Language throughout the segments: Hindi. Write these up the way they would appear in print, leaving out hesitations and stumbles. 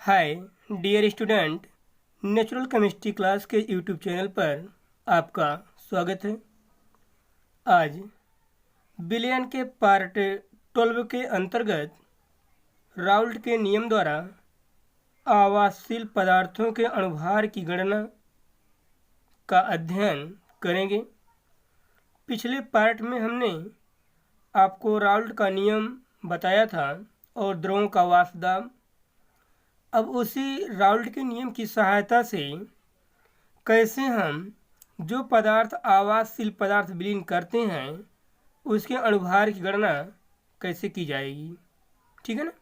हाय dear student, natural chemistry class के यूट्यूब चैनल पर आपका स्वागत है। आज विलयन के पार्ट 12 के अंतर्गत राउल्ट के नियम द्वारा आवासशील पदार्थों के अणुभार की गणना का अध्ययन करेंगे। पिछले पार्ट में हमने आपको राउल्ट का नियम बताया था और द्रवों का वाष्प दाब। अब उसी राउल्ट के नियम की सहायता से कैसे हम जो पदार्थ आवासशील पदार्थ विलीन करते हैं उसके अणुभार की गणना कैसे की जाएगी, ठीक है ना।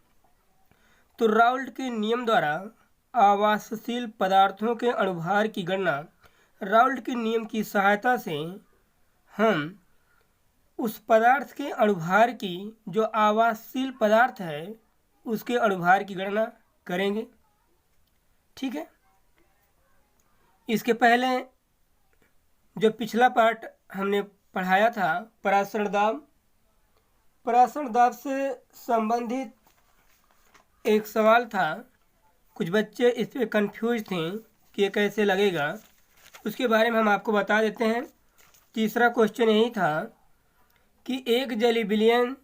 तो राउल्ट के नियम द्वारा आवासशील पदार्थों के अणुभार की गणना राउल्ट के नियम की सहायता से हम उस पदार्थ के अणुभार की जो आवासशील पदार्थ है उसके अणुभार की गणना करेंगे, ठीक है। इसके पहले जो पिछला पार्ट हमने पढ़ाया था परासरण दाब से संबंधित एक सवाल था। कुछ बच्चे इस पे कंफ्यूज थे कि ये कैसे लगेगा, उसके बारे में हम आपको बता देते हैं। तीसरा क्वेश्चन यही था कि एक जेली विलयन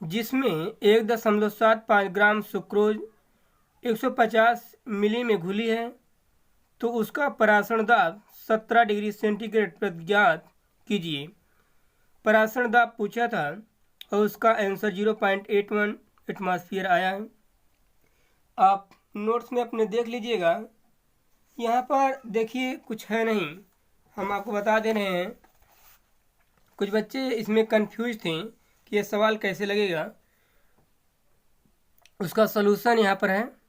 जिसमें 1.75 ग्राम सुक्रोज 150 मिली में घुली है तो उसका परासरण दाब 17 डिग्री सेंटीग्रेड पर ज्ञात कीजिए। परासरण दाब पूछा था और उसका आंसर 0.81 एटमॉस्फेयर आया है। आप नोट्स में अपने देख लीजिएगा। यहाँ पर देखिए कुछ है नहीं, हम आपको बता दे रहे हैं। कुछ बच्चे इसमें कंफ्यूज थे कि ये सवाल कैसे लगेगा, उसका सलूशन यहाँ पर है।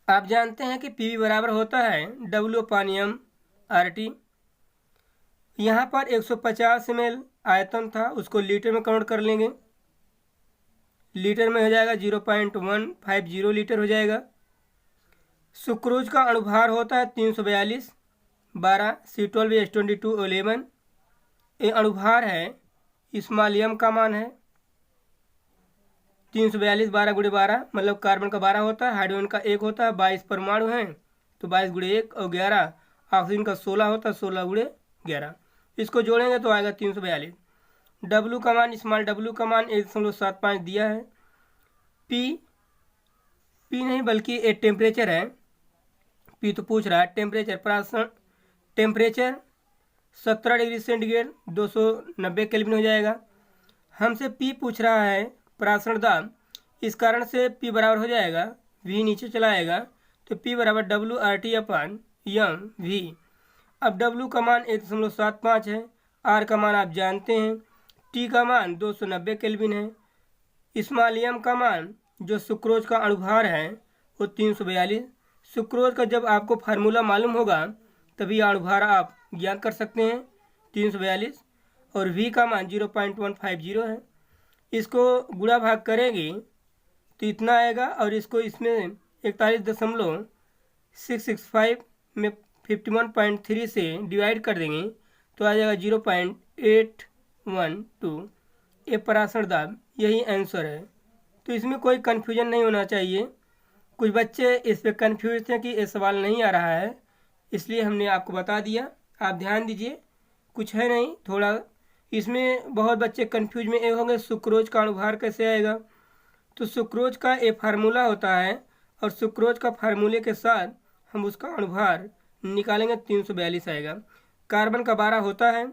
आप जानते हैं कि पीवी बराबर होता है W/m/RT। यहाँ पर 150 ml आयतन था, उसको लीटर में कन्वर्ट कर लेंगे। लीटर में हो जाएगा 0.150 लीटर हो जाएगा। सुक्रोज का अणुभार होता है 342 12 C12H22 11। ये अणुभार है, स्मॉल m का मान है 342 12 × 12 मतलब कार्बन का 12 होता है, हाइड्रोजन का 1 होता है, 22 परमाणु हैं तो 22 × 1 और 11, ऑक्सीजन का 16 होता है, 16 × 11। इसको जोड़ेंगे तो आएगा 342। डब्लू का मान, स्मॉल डब्लू का मान 1.75 दिया है। पी नहीं बल्कि एक टेम्परेचर है, पी तो पूछ रहा है टेम्परेचर। परासरण टेम्परेचर 17 डिग्री सेंटीग्रेड 290 केल्विन हो जाएगा। हमसे पी पूछ रहा है परासरण दाब, इस कारण से P बराबर हो जाएगा V नीचे चला आएगा तो P बराबर WRT/mV। अब W का मान 1.75 है, R का मान आप जानते हैं, T का मान 290 केल्विन है, स्मॉल m का मान जो सुक्रोज का अणुभार है वो 342। सुक्रोज का जब आपको फार्मूला मालूम होगा तभी अणुभार आप ज्ञात कर सकते हैं 342। और V का मान 0.150 है। इसको गुणा भाग करेंगे तो इतना आएगा और इसको इसमें 41.665 में 51.3 से डिवाइड कर देंगे तो आ जाएगा 0.812। ये परासरण दाब, यही आंसर है। तो इसमें कोई कन्फ्यूजन नहीं होना चाहिए। कुछ बच्चे इस पर कन्फ्यूज थे कि ये सवाल नहीं आ रहा है, इसलिए हमने आपको बता दिया। आप ध्यान दीजिए, कुछ है नहीं। थोड़ा इसमें बहुत बच्चे कंफ्यूज में ये होंगे सुक्रोज का अणुभार कैसे आएगा। तो सुक्रोज का एक फार्मूला होता है और सुक्रोज का फार्मूले के साथ हम उसका अणुभार निकालेंगे 342 आएगा। कार्बन का 12 होता है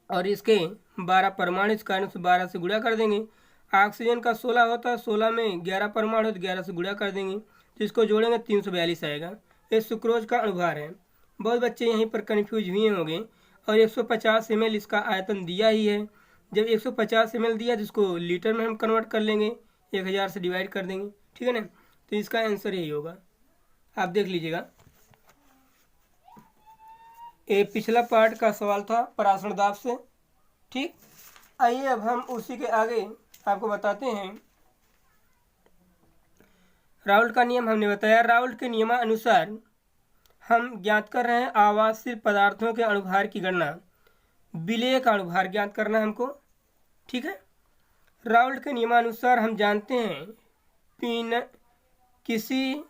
और इसके 12 परमाणु, इस कारण से 12 से गुणा कर देंगे। ऑक्सीजन का 16 होता है, 16 में 11 परमाणु तो 11 से गुणा कर देंगे तो इसको जोड़ेंगे 342 आएगा। ये सुक्रोज का अणुभार है। बहुत बच्चे यहीं पर कन्फ्यूज हुए होंगे। और 150 ml इसका आयतन दिया ही है। जब 150 ml दिया तो इसको लीटर में हम कन्वर्ट कर लेंगे, 1000 से डिवाइड कर देंगे, ठीक है ना। तो इसका आंसर यही होगा, आप देख लीजिएगा। ये पिछला पार्ट का सवाल था परासरण दाब से, ठीक। आइए अब हम उसी के आगे आपको बताते हैं। राउल्ट का नियम हमने बताया। राउल्ट के नियमानुसार हम ज्ञात कर रहे हैं आवासशील पदार्थों के अणुभार की गणना। विलेय का अणुभार ज्ञात करना है हमको, ठीक है। राउल्ट के नियमानुसार हम जानते हैं किसी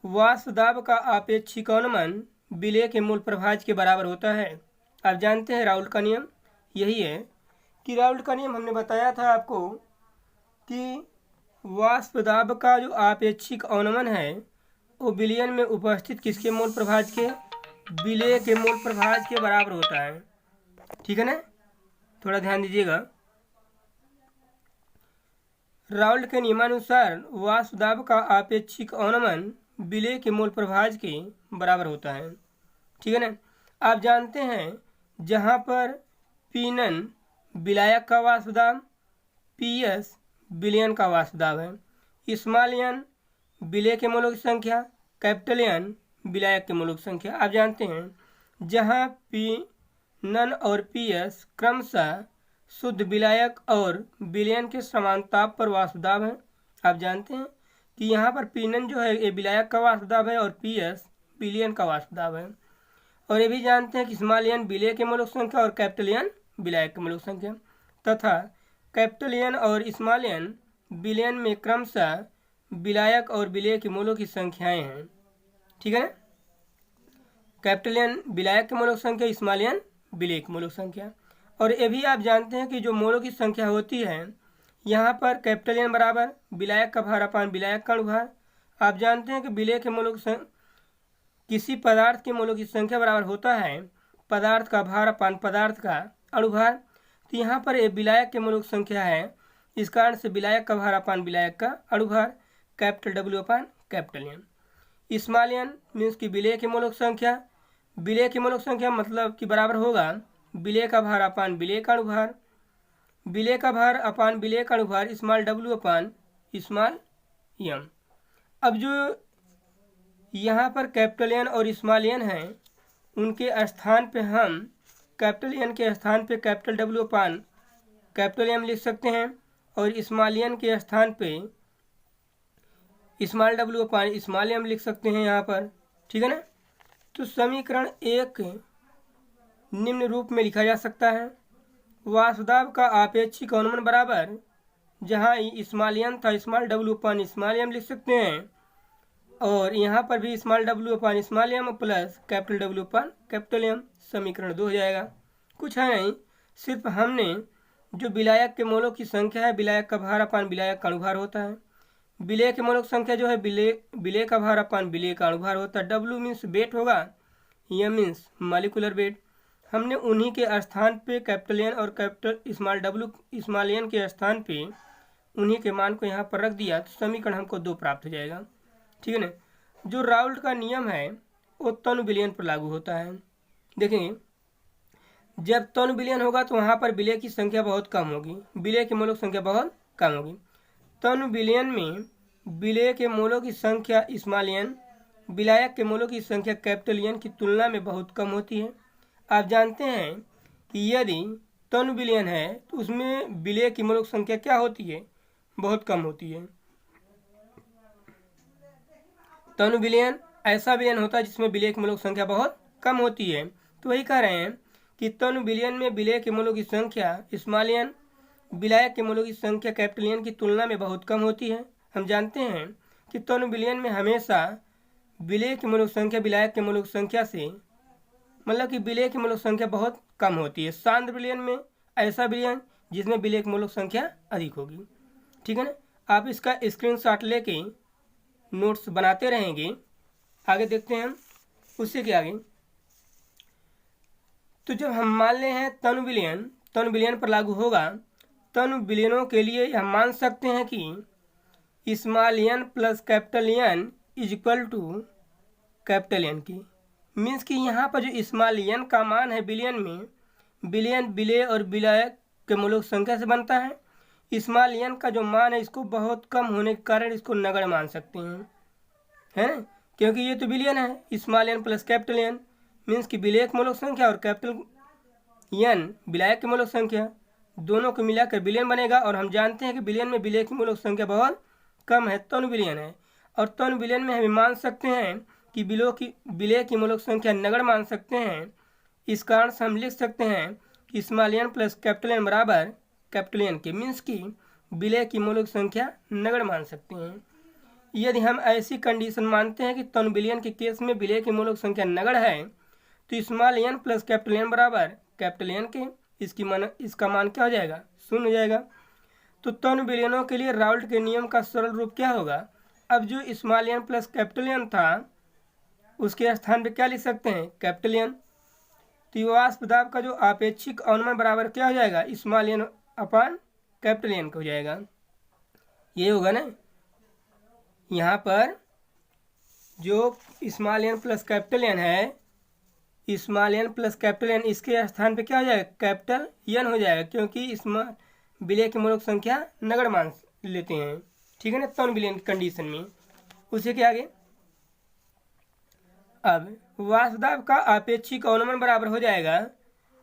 वाष्प दाब का आपेक्षिक अवनमन विलेय के मूल प्रभाज के बराबर होता है। आप जानते हैं राउल्ट का नियम यही है कि राउल्ट का नियम हमने बताया था आपको कि वाष्प दाब का जो आपेक्षिक अवनमन है वो विलयन में उपस्थित किसके मूल प्रभाज के, विलेय के मूल प्रभाज के बराबर होता है। ठीक है ना, थोड़ा ध्यान दीजिएगा। राउल्ट के नियमानुसार वाष्प दाब का आपेक्षिक अवनमन विलेय के मूल प्रभाज के बराबर होता है। ठीक है ना। आप जानते हैं जहाँ पर पीनन विलायक का वाष्प दाब, पीएस विलयन का वाष्प दाब है। स्मॉल एन विलेय के मूलों की संख्या, कैपिटल एन विलायक के मूलों की संख्या। आप जानते हैं जहाँ पीनन और पीएस क्रमशः शुद्ध विलायक और विलयन के समान ताप पर वाष्प दाब है। आप जानते हैं कि यहाँ पर पीनन जो है ये विलायक का वाष्प दाब है और पीएस विलयन का वाष्प दाब है। और ये भी जानते हैं कि स्मॉल एन विलेय के मूलों की संख्या और कैपिटल एन विलायक के मूलों की संख्या, तथा कैपिटल एन और स्मॉल एन विलयन में क्रमशः विलायक और विलेय के मूलों की संख्याएं हैं। ठीक है ना। कैपिटल एन विलायक के मूलों की संख्या, स्मॉल एन विलेय के मूलों की संख्या। और ये भी आप जानते हैं कि जो मोलों की संख्या होती है यहाँ पर कैपिटल एन बराबर विलायक का भार अपान विलायक का अणुभार। आप जानते हैं कि विलेय के मूलों की किसी पदार्थ के मूलों की संख्या बराबर होता है पदार्थ का भार अपान पदार्थ का अणुभार। तो यहाँ पर ये विलायक के मूलों की संख्या है, इस कारण से विलायक का भार अपान विलायक का अणुभार कैपिटल डब्ल्यू अपान capital N. Small n means की विलेय के मूलों की संख्या, विलेय के मूलों की संख्या मतलब कि बराबर होगा विलेय का भार अपान विलेय का अणुभार, विलेय का भार अपान विलेय का अणुभार स्मॉल डब्ल्यू अपान स्मॉल एम। अब जो यहाँ पर कैपिटल एन और स्मॉल एन हैं उनके स्थान पे हम कैपिटल एन के स्थान पे कैपिटल डब्ल्यू अपान कैपिटल एम लिख सकते हैं और स्मॉल एन के स्थान पे स्मॉल डब्ल्यू अपान स्मॉल एम लिख सकते हैं यहाँ पर। ठीक है ना। तो समीकरण एक निम्न रूप में लिखा जा सकता है। वाष्प दाब का आपेक्षिक अवनमन बराबर, जहाँ स्मॉल एन था स्मॉल डब्ल्यू अपान स्मॉल एम लिख सकते हैं और यहाँ पर भी स्मॉल डब्ल्यू अपान small m plus capital W अपान कैपिटल एम। समीकरण 2 हो जाएगा। कुछ है नहीं, सिर्फ हमने जो विलायक के मोलों की संख्या है विलायक का भार अपान विलायक का अणुभार होता है, विलेय के मोलों की संख्या जो है विलेय का भार अपान विलेय का अणुभार होता है। डब्ल्यू मीन्स वेट होगा, एम मीन्स मॉलिक्यूलर वेट। हमने उन्हीं के स्थान पे कैपिटल एन और capital small W small N के स्थान पे उन्हीं के मान को यहाँ पर रख दिया तो समीकरण हमको 2 प्राप्त हो जाएगा। ठीक है ना। जो राउल्ट का नियम है वो तनु विलयन पर लागू होता है। देखेंगे जब तनु विलयन होगा तो वहाँ पर विलेय की संख्या बहुत कम होगी, विलेय के मूलों की संख्या बहुत कम होगी। तनु विलयन में विलेय के मूलों की संख्या स्मॉल एन विलायक के मूलों की संख्या कैपिटल एन की तुलना में बहुत कम होती है। आप जानते हैं कि यदि तनु विलयन है तो उसमें विलेय की मूलों की संख्या क्या होती है, बहुत कम होती है। तनु विलयन ऐसा विलयन होता है जिसमें विलेय के मूलों की संख्या बहुत कम होती है। तो वही कह रहे हैं कि तनु विलयन में विलेय के मूलों की संख्या स्मॉल एन विलायक के मूलों की संख्या कैपिटल एन की तुलना में बहुत कम होती है। हम जानते हैं कि तनु विलयन में हमेशा विलेय के मूलों की संख्या विलायक के मूलों की संख्या से मतलब कि विलेय की मूलों की संख्या बहुत कम होती है। सांद्र विलयन में ऐसा विलयन जिसमें विलेय की मूलों की संख्या अधिक होगी। ठीक है ना। आप इसका स्क्रीनशॉट लेके नोट्स बनाते रहेंगे। आगे देखते हैं हम उससे क्या आगे। तो जब हम मान ले हैं तनु विलयन पर लागू होगा, तनु विलयनों के लिए हम मान सकते हैं कि small N plus capital N is equal to capital N की। मीन्स कि यहाँ पर जो स्मॉल एन का मान है विलयन में, विलयन विलेय और विलायक के मूलों की संख्या से बनता है। स्मॉल एन का जो मान है इसको बहुत कम होने के कारण इसको नगण्य मान सकते हैं क्योंकि ये तो विलयन है। Small N plus capital N means कि विलेय के मूलों की संख्या और कैपिटल एन विलायक के मूलों की संख्या दोनों को मिलाकर विलयन बनेगा। और हम जानते हैं कि विलयन में विलेय के मूलों की संख्या बहुत कम है, तनु विलयन है। और तनु विलयन में हम मान सकते हैं कि विलेय की मूलों की संख्या नगण्य मान सकते हैं। इस कारण से हम लिख सकते हैं कि small N plus capital N बराबर कैपिटल एन के, मीन्स कि विलेय की मूलों की संख्या नगण्य मान सकते हैं। यदि हम ऐसी कंडीशन मानते हैं कि तनु विलयन के केस में विलय की मूलक संख्या नगण्य है तो small n plus capital N बराबर कैपिटल N के इसका मान क्या हो जाएगा, 0 हो जाएगा। तो तनु विलयनों के लिए राउल्ट के नियम का सरल रूप क्या होगा, अब जो small n plus capital N था उसके स्थान पे क्या लिख सकते हैं, कैपिटल N। तो वाष्प दाब का जो आपेक्षिक अवनमन बराबर क्या हो जाएगा, स्मॉल n अपान कैपिटल N का हो जाएगा। ये होगा ना, यहाँ पर जो small n plus capital N है, small n plus capital N इसके स्थान पे क्या हो जाएगा, कैपिटल N हो जाएगा, क्योंकि इसमें विलय की मूलक संख्या नगण्य मान लेते हैं, ठीक है ना, तनु विलयन की कंडीशन में। उसी के आगे अब वाष्प दाब का आपेक्षिक अवनमन बराबर हो जाएगा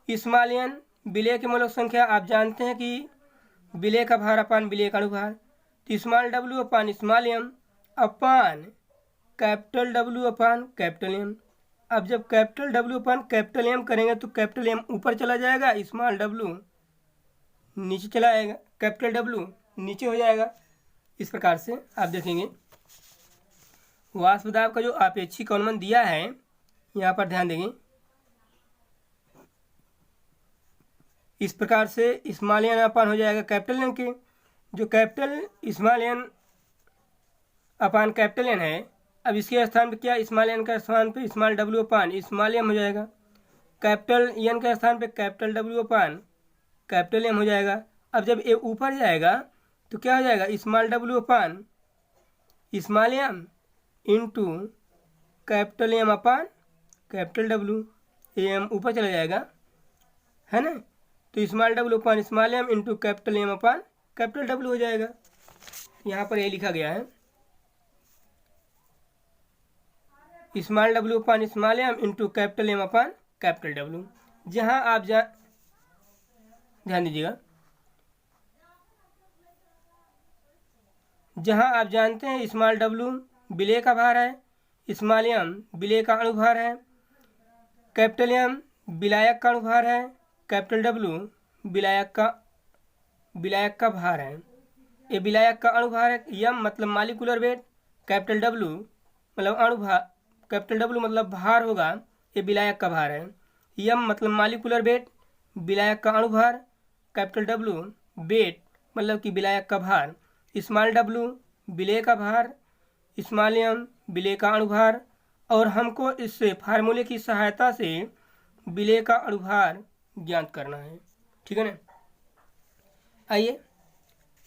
स्मॉल n विलय की मूलक संख्या, आप जानते हैं कि विलय का भार अपान विलय का अनुभार, तो स्मॉल w अपान स्मॉल m अपान कैपिटल W अपान कैपिटल M। अब जब कैपिटल W अपान कैपिटल M करेंगे तो कैपिटल M ऊपर चला जाएगा, स्मॉल w नीचे चला आएगा, कैपिटल W नीचे हो जाएगा। इस प्रकार से आप देखेंगे वाष्प दाब का जो आपेक्षिक अवनमन दिया है, यहाँ पर ध्यान देंगे, इस प्रकार से स्मॉल n अपान हो जाएगा कैपिटल N के, जो कैपिटल स्मॉल n अपान कैपिटल N है, अब इसके स्थान पे क्या, स्मॉल n का स्थान पे स्मॉल w अपान स्मॉल m हो जाएगा, कैपिटल n का स्थान पे कैपिटल W अपान कैपिटल M हो जाएगा। अब जब ये ऊपर जाएगा तो क्या हो जाएगा, स्मॉल w अपान small m into capital M अपान कैपिटल W, m ऊपर चला जाएगा, है ना, तो स्मॉल w अपान small m into capital M अपान कैपिटल W हो जाएगा। यहाँ पर ये लिखा गया है स्मॉल w अपान small m into capital M अपान कैपिटल W। जहाँ आप ध्यान दीजिएगा, जहाँ आप जानते हैं स्मॉल w विलय का भार है, स्मॉल m विलय का अणुभार है, कैपिटल M विलायक का अणुभार है, कैपिटल W विलायक का भार है। ये विलायक का अणुभार है, m मतलब मालिकुलर वेट, कैपिटल W मतलब अणुभार, कैपिटल W मतलब भार होगा, ये विलायक का भार है, m मतलब मालिकुलर वेट, विलायक का अणुभार, कैपिटल W वेट मतलब कि विलायक का भार, स्मॉल w विलय का भार, स्मॉल m विलय का अणुभार, और हमको इससे फार्मूले की सहायता से विलय का अणुभार ज्ञात करना है, ठीक है ना। आइए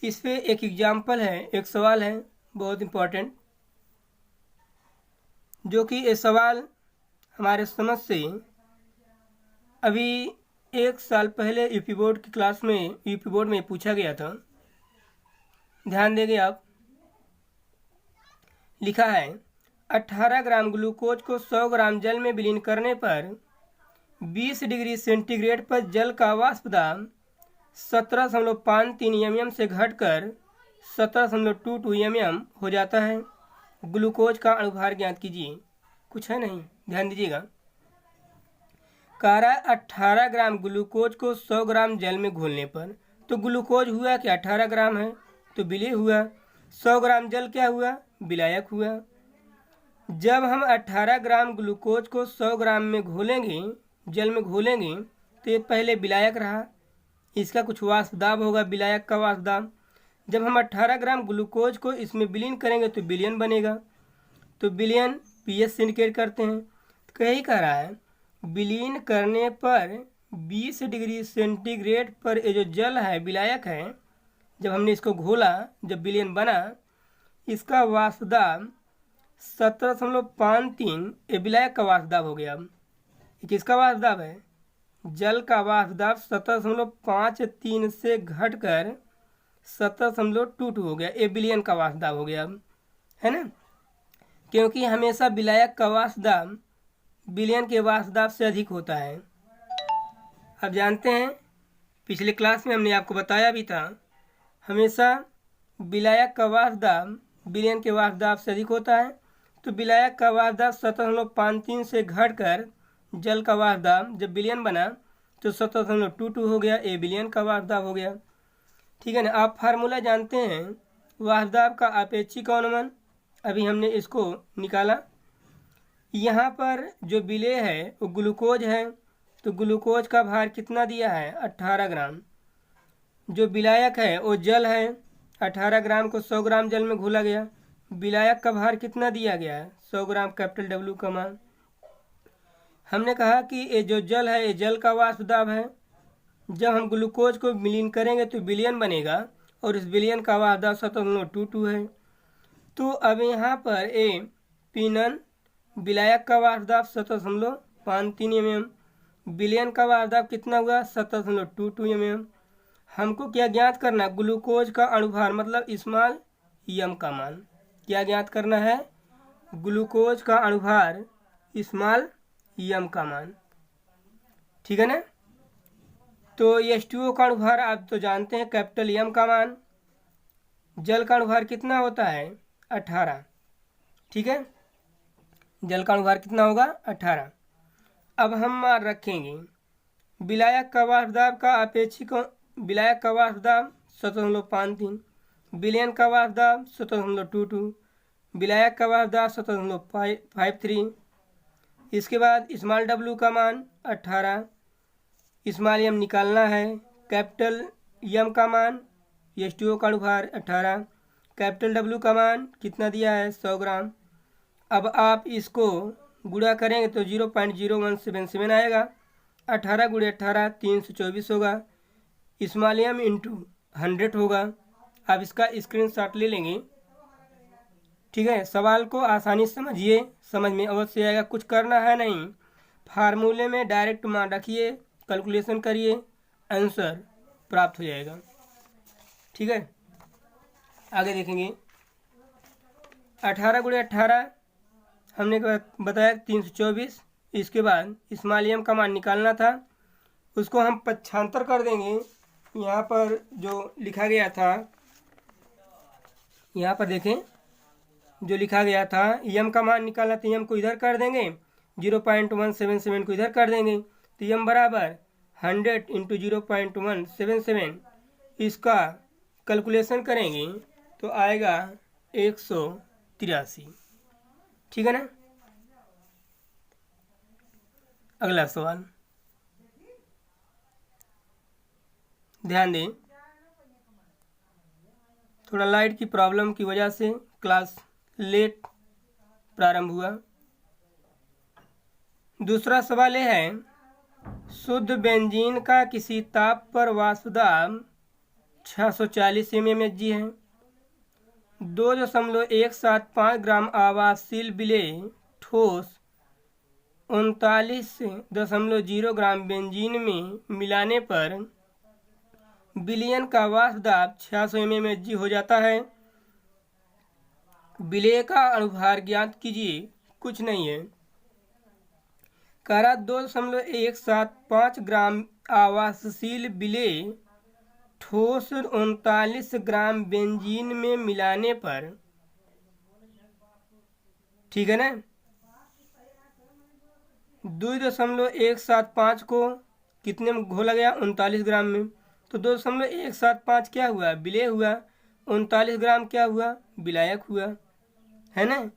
इस पे एक एग्जाम्पल है, एक सवाल है बहुत इम्पोर्टेंट, जो कि ये सवाल हमारे समझ से अभी 1 साल पहले यूपी बोर्ड की क्लास में, यूपी बोर्ड में पूछा गया था। ध्यान देंगे आप, लिखा है 18 ग्राम ग्लूकोज को 100 ग्राम जल में विलीन करने पर 20 डिग्री सेंटीग्रेड पर जल का वाष्प दाब 17.53 mm से घटकर 17.22 mm हो जाता है। ग्लूकोज का अणुभार ज्ञात कीजिए। कुछ है नहीं, ध्यान दीजिएगा। कह रहा है 18 ग्राम ग्लूकोज को 100 ग्राम जल में घोलने पर, तो ग्लूकोज हुआ कि 18 ग्राम है तो विलय हुआ, 100 ग्राम जल क्या हुआ, विलायक हुआ। जब हम 18 ग्राम ग्लूकोज को 100 ग्राम में घोलेंगे, जल में घोलेंगे, तो ये पहले विलायक रहा, इसका कुछ वाष्प दाब होगा, विलायक का वाष्प दाब। जब हम 18 ग्राम ग्लूकोज को इसमें विलीन करेंगे तो विलयन बनेगा, तो विलयन पीएच से इंडिकेट करते हैं। तो यही कह रहा है विलीन करने पर 20 डिग्री सेंटीग्रेड पर ये जो जल है विलायक है, जब हमने इसको घोला, जब विलयन बना, इसका वाष्प दाब 17.53 ये विलायक का वाष्प दाब हो गया। अब किसका वाष्प दाब है, जल का वाष्प दाब 17.53 से घटकर 17.22 हो गया, ये विलयन का वाष्प दाब हो गया, है ना, क्योंकि हमेशा विलायक का वाष्प दाब विलयन के वाष्प दाब से अधिक होता है। आप जानते हैं पिछले क्लास में हमने आपको बताया भी था, हमेशा विलायक का वाष्प दाब विलयन के वाष्प दाब से अधिक होता है। तो विलायक का वाष्प दाब 17.53 से घटकर जल का वाष्प दाब जब विलयन बना तो 17.22 हो गया, ये विलयन का वाष्प दाब हो गया, ठीक है ना। आप फार्मूला जानते हैं वाष्प दाब का आपेक्षिक अवनमन अभी हमने इसको निकाला। यहाँ पर जो विलेय है वो ग्लूकोज है, तो ग्लूकोज का भार कितना दिया है 18 ग्राम। जो विलायक है वो जल है, 18 ग्राम को 100 ग्राम जल में घोला गया। विलायक का भार कितना दिया गया है 100 ग्राम, कैपिटल डब्ल्यू का मान। हमने कहा कि ये जो जल है ये जल का वाष्प दाब है। जब हम ग्लूकोज को विलीन करेंगे तो विलयन बनेगा और इस विलयन का वाष्प दाब 7.22 है। तो अब यहाँ पर ए पीनन विलायक का वाष्प दाब 7.53 mm, विलयन का वाष्प दाब कितना हुआ 7.22 mm। हमको क्या ज्ञात करना, ग्लूकोज का अणुभार मतलब स्मॉल यम का मान। क्या ज्ञात करना है, ग्लूकोज का अणुभार स्मॉल यम का मान। ठीक है ना। तो H2O का अणुभार आप तो जानते हैं कैपिटल यम का मान। जल का अणुभार कितना होता है 18। ठीक है, जल का अणुभार कितना होगा 18। अब हम मान रखेंगे विलायक का वाष्प दाब का अपेक्षिक, विलायक का वाष्प दाब 7.53, विलयन का वाष्प दाब 7.22, विलायक का वाष्प दाब 7.53। इसके बाद स्मॉल डब्ल्यू का मान 18, स्मॉल यम निकालना है। कैपिटल यम का मान H2O का अणुभार 18, कैपिटल डब्ल्यू का मान कितना दिया है 100 ग्राम। अब आप इसको गुणा करेंगे तो 0.0177 आएगा। 18 गुणे 18 324 होगा। स्मॉल यम इंटू 100 होगा। आप इसका स्क्रीनशॉट ले लेंगे। ठीक है, सवाल को आसानी से समझिए, समझ में अवश्य आएगा, कुछ करना है नहीं। फार्मूले में डायरेक्ट मान रखिए, कैलकुलेशन करिए, आंसर प्राप्त हो जाएगा। ठीक है, आगे देखेंगे। 18 गुणे 18 हमने बताया 324। इसके बाद स्मॉल यम का मान निकालना था, उसको हम पक्षांतर कर देंगे। यहाँ पर जो लिखा गया था, यहाँ पर देखें जो लिखा गया था, यम का मान निकालना तो यम को इधर कर देंगे, 0.177 को इधर कर देंगे, तो यम बराबर 100 इंटू 0.177। इसका कैलकुलेशन करेंगे तो आएगा 183। ठीक है ना। अगला सवाल ध्यान दें, थोड़ा लाइट की प्रॉब्लम की वजह से क्लास लेट प्रारंभ हुआ। दूसरा सवाल यह है, शुद्ध बेंजीन का किसी ताप पर वाष्प दाब 640 mmHg है। 2.175 ग्राम आवासशील विलेय ठोस 39.0 ग्राम बेंजीन में मिलाने पर विलयन का वाष्प दाब 600 mmHg हो जाता है। विलेय का अणुभार ज्ञात कीजिए। कुछ नहीं है, करा 2.175 ग्राम आवासशील विलेय ठोस 39 ग्राम बेंजीन में मिलाने पर, ठीक है ना, 2.175 को कितने में घोला गया 39 ग्राम में, तो 2.175 क्या हुआ विलेय हुआ, 39 ग्राम क्या हुआ विलायक हुआ, है ना।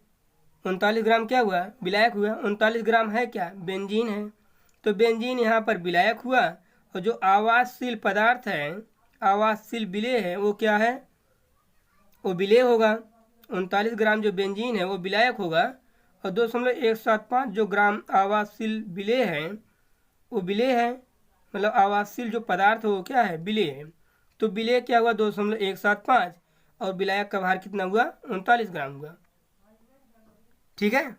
39 ग्राम क्या हुआ विलायक हुआ, 39 ग्राम है क्या बेंजीन है, तो बेंजीन यहाँ पर विलायक हुआ। और जो आवासशील पदार्थ है, आवासशील विलेय है, वो क्या है, वो विलेय होगा। 39 ग्राम जो बेंजीन है वो विलायक होगा, और 2.175 जो ग्राम आवासशील विलेय है वो विलेय है, मतलब आवासशील जो पदार्थ है वो क्या है विलेय है। तो विलेय क्या हुआ 2.175 और विलायक का भार कितना हुआ 39 ग्राम हुआ। ठीक है।